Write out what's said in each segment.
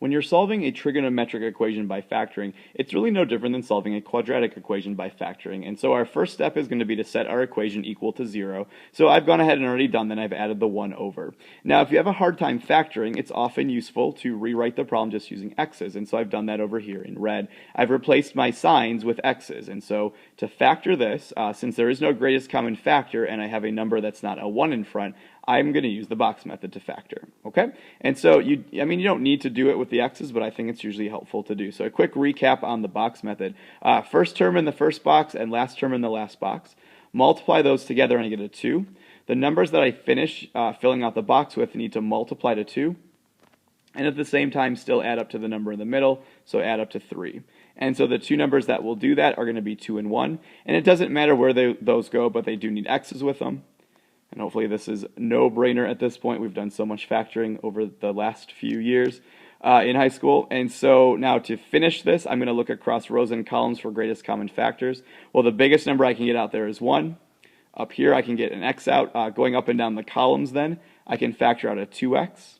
When you're solving a trigonometric equation by factoring, it's really no different than solving a quadratic equation by factoring. And so our first step is going to be to set our equation equal to 0. So I've gone ahead and already done that. I've added the 1 over. Now, if you have a hard time factoring, it's often useful to rewrite the problem just using x's. And so I've done that over here in red. I've replaced my signs with x's. And so to factor this, since there is no greatest common factor and I have a number that's not a 1 in front, I'm going to use the box method to factor, okay? And so, you don't need to do it with the x's, but I think it's usually helpful to do. So a quick recap on the box method. First term in the first box and last term in the last box. Multiply those together and I get a 2. The numbers that I finish filling out the box with need to multiply to 2. And at the same time still add up to the number in the middle, so add up to 3. And so the two numbers that will do that are going to be 2 and 1. And it doesn't matter where those go, but they do need x's with them. And hopefully this is no-brainer at this point. We've done so much factoring over the last few years in high school. And so now to finish this, I'm going to look across rows and columns for greatest common factors. Well, the biggest number I can get out there is 1. Up here, I can get an x out. Going up and down the columns then, I can factor out a 2x.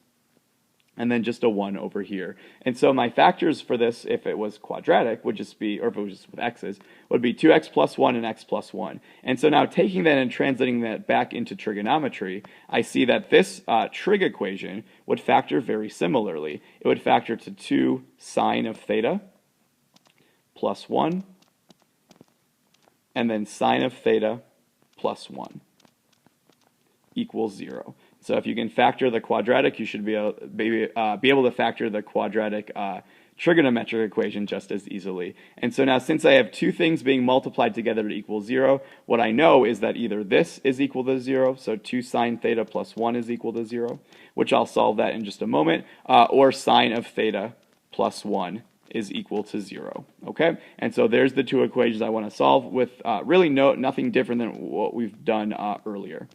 And then just a 1 over here. And so my factors for this, if it was quadratic, would just be, or if it was just with x's, would be 2x plus 1 and x plus 1. And so now taking that and translating that back into trigonometry, I see that this trig equation would factor very similarly. It would factor to 2 sine of theta plus 1, and then sine of theta plus 1 equals 0. So if you can factor the quadratic, you should be able to factor the quadratic trigonometric equation just as easily. And so now since I have two things being multiplied together to equal 0, what I know is that either this is equal to 0, so 2 sine theta plus 1 is equal to 0, which I'll solve that in just a moment, or sine of theta plus 1 is equal to 0. Okay? And so there's the two equations I want to solve with really nothing different than what we've done earlier.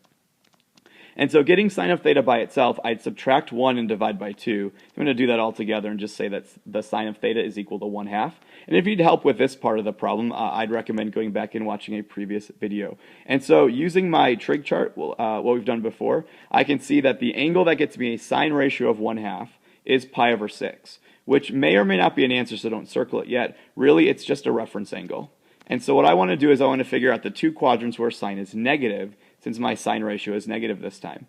And so getting sine of theta by itself, I'd subtract 1 and divide by 2. I'm going to do that all together and just say that the sine of theta is equal to 1/2. And if you need help with this part of the problem, I'd recommend going back and watching a previous video. And so using my trig chart, what we've done before, I can see that the angle that gets me a sine ratio of 1/2 is pi over 6, which may or may not be an answer, so don't circle it yet. Really, it's just a reference angle. And so what I want to do is I want to figure out the two quadrants where sine is negative, since my sine ratio is negative this time.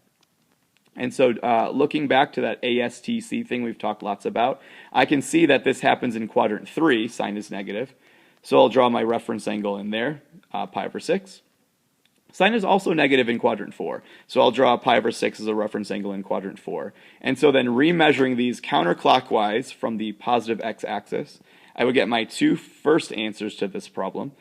And so looking back to that ASTC thing we've talked lots about, I can see that this happens in quadrant 3, sine is negative. So I'll draw my reference angle in there, pi over 6. Sine is also negative in quadrant 4, so I'll draw pi over 6 as a reference angle in quadrant 4. And so then remeasuring these counterclockwise from the positive x-axis, I would get my two first answers to this problem.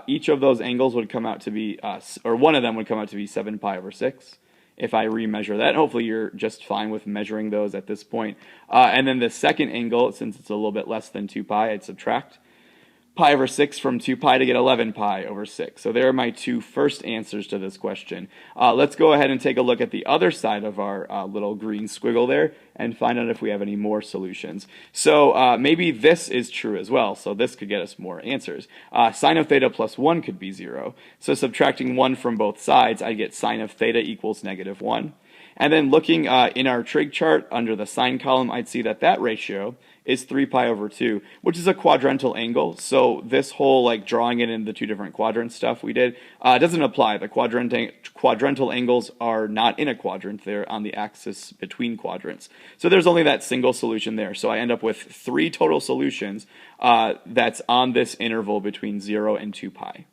Each of those angles would come out to be, or one of them would come out to be 7 pi over 6. If I remeasure that, hopefully you're just fine with measuring those at this point. And then the second angle, since it's a little bit less than 2 pi, I'd subtract pi over 6 from 2 pi to get 11 pi over 6. So there are my two first answers to this question. Let's go ahead and take a look at the other side of our little green squiggle there and find out if we have any more solutions. So maybe this is true as well, so this could get us more answers. Sine of theta plus 1 could be 0. So subtracting 1 from both sides, I get sine of theta equals negative 1. And then looking in our trig chart under the sine column, I'd see that that ratio is 3 pi over 2, which is a quadrantal angle. So this whole like drawing it in the two different quadrants stuff we did doesn't apply. The quadrantal angles are not in a quadrant. They're on the axis between quadrants. So there's only that single solution there. So I end up with 3 total solutions that's on this interval between 0 and 2 pi.